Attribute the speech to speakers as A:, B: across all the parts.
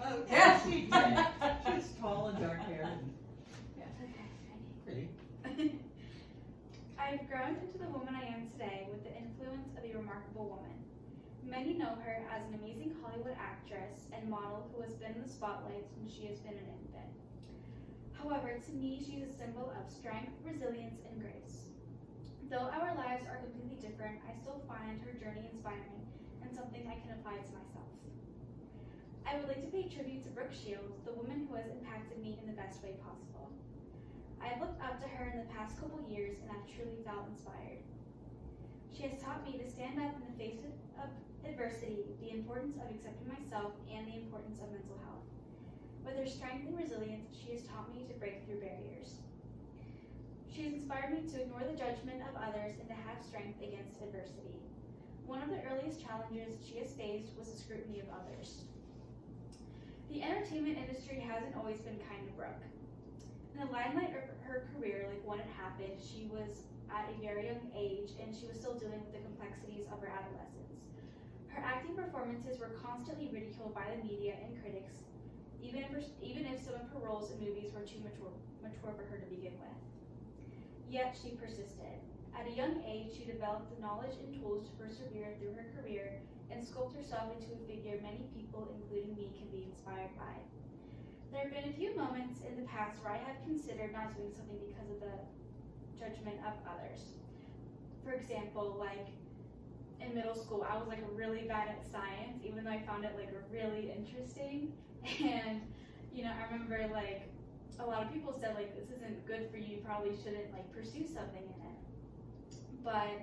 A: Okay.
B: Yeah, she did. She's tall and dark hair.
A: Yeah.
B: Pretty.
A: I've grown into the woman I am today with the influence of a remarkable woman. Many know her as an amazing Hollywood actress and model who has been in the spotlight since she has been an infant. However, to me, she is a symbol of strength, resilience, and grace. Though our lives are completely different, I still find her journey inspiring and something I can apply to myself. I would like to pay tribute to Brooke Shields, the woman who has impacted me in the best way possible. I have looked up to her in the past couple years and I've truly felt inspired. She has taught me to stand up in the face of adversity, the importance of accepting myself, and the importance of mental health. With her strength and resilience, she has taught me to break through barriers. She has inspired me to ignore the judgment of others and to have strength against adversity. One of the earliest challenges she has faced was the scrutiny of others. The entertainment industry hasn't always been kind to Brooke. In the limelight of her career, like when it happened, she was at a very young age and she was still dealing with the complexities of her adolescence. Her acting performances were constantly ridiculed by the media and critics, even if some of her roles in movies were too mature for her to begin with. Yet she persisted. At a young age, she developed the knowledge and tools to persevere through her career and sculpt herself into a figure many people, including me, can be inspired by. There have been a few moments in the past where I have considered not doing something because of the judgment of others. For example, like in middle school, I was like really bad at science, even though I found it like really interesting. And I remember like a lot of people said like this isn't good for you, you probably shouldn't like pursue something in it. But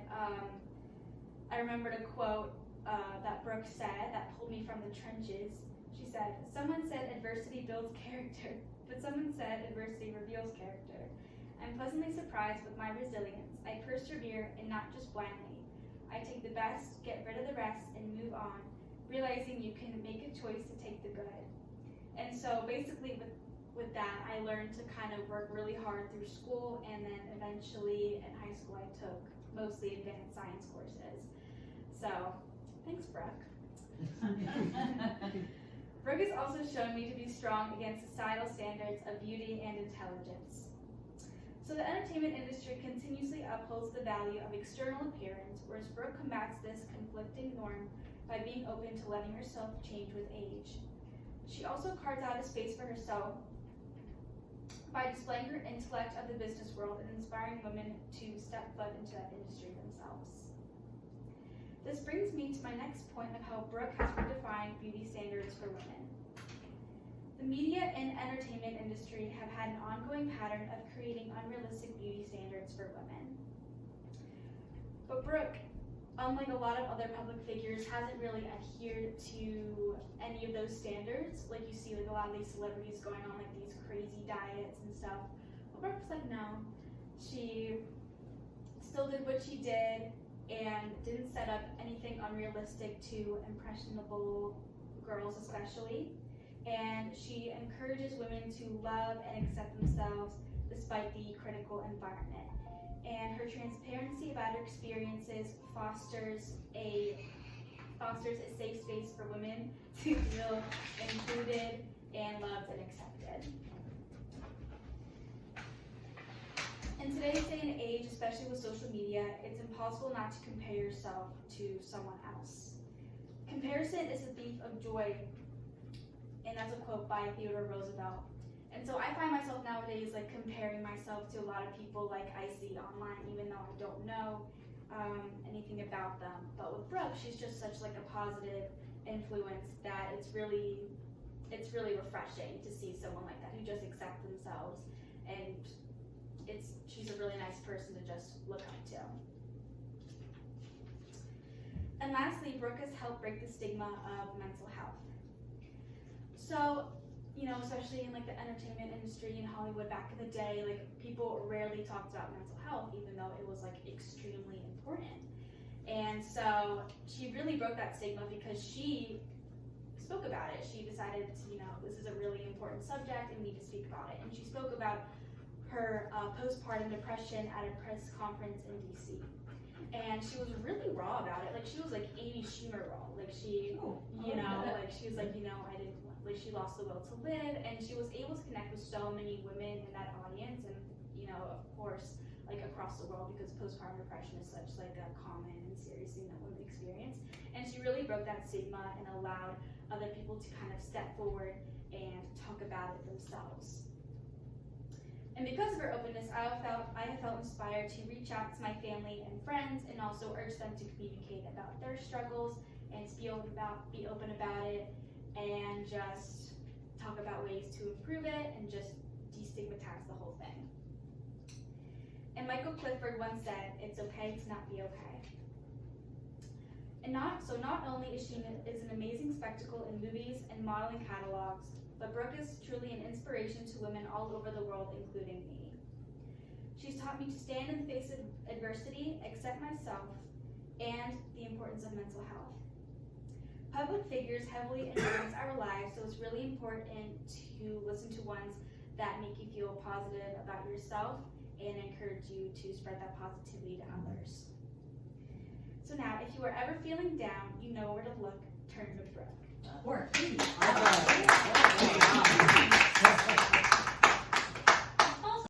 A: I remembered a quote that Brooke said that pulled me from the trenches. She said, "Someone said adversity builds character, but someone said adversity reveals character. I'm pleasantly surprised with my resilience. I persevere and not just blindly. I take the best, get rid of the rest, and move on, realizing you can make a choice to take the good." And so basically with that, I learned to kind of work really hard through school, and then eventually in high school I took mostly advanced science courses. So, thanks, Brooke. Brooke has also shown me to be strong against societal standards of beauty and intelligence. So the entertainment industry continuously upholds the value of external appearance, whereas Brooke combats this conflicting norm by being open to letting herself change with age. She also carves out a space for herself by displaying her intellect of the business world and inspiring women to step foot into that industry themselves. This brings me to my next point of how Brooke has redefined beauty standards for women. The media and entertainment industry have had an ongoing pattern of creating unrealistic beauty standards for women. But Brooke, unlike a lot of other public figures, hasn't really adhered to any of those standards. Like you see like a lot of these celebrities going on like these crazy diets and stuff. But Brooke's like, no. She still did what she did and didn't set up anything unrealistic to impressionable girls especially. And she encourages women to love and accept themselves despite the critical environment. And her transparency about her experiences fosters a safe space for women to feel included and loved and accepted. In today's day and age, especially with social media, it's impossible not to compare yourself to someone else. Comparison is the thief of joy, and that's a quote by Theodore Roosevelt. And so I find myself nowadays like comparing myself to a lot of people like I see online, even though I don't know anything about them. But with Brooke, she's just such like a positive influence that it's really refreshing to see someone like that who just accepts themselves, and she's a really nice person to just look up to. And lastly, Brooke has helped break the stigma of mental health. So, especially in like the entertainment industry in Hollywood back in the day, like people rarely talked about mental health, even though it was like extremely important. And so she really broke that stigma because she spoke about it. She decided to, this is a really important subject and we need to speak about it. And she spoke about her postpartum depression at a press conference in DC. And she was really raw about it. Like she was like Amy Schumer raw. Like she, she was like, I didn't, like she lost the will to live, and she was able to connect with so many women in that audience, and of course, like across the world, because postpartum depression is such like a common and serious thing that women experience. And she really broke that stigma and allowed other people to kind of step forward and talk about it themselves. And because of her openness, I have felt inspired to reach out to my family and friends, and also urge them to communicate about their struggles and to be open about it, and just talk about ways to improve it and just destigmatize the whole thing. And Michael Clifford once said, "It's okay to not be okay." And not only is she an amazing spectacle in movies and modeling catalogs, but Brooke is truly an inspiration to women all over the world, including me. She's taught me to stand in the face of adversity, accept myself, and the importance of mental health. Public figures heavily influence our lives, so it's really important to listen to ones that make you feel positive about yourself and encourage you to spread that positivity to others. So now, if you are ever feeling down, you know where to look. Turn to Brooke.
B: Or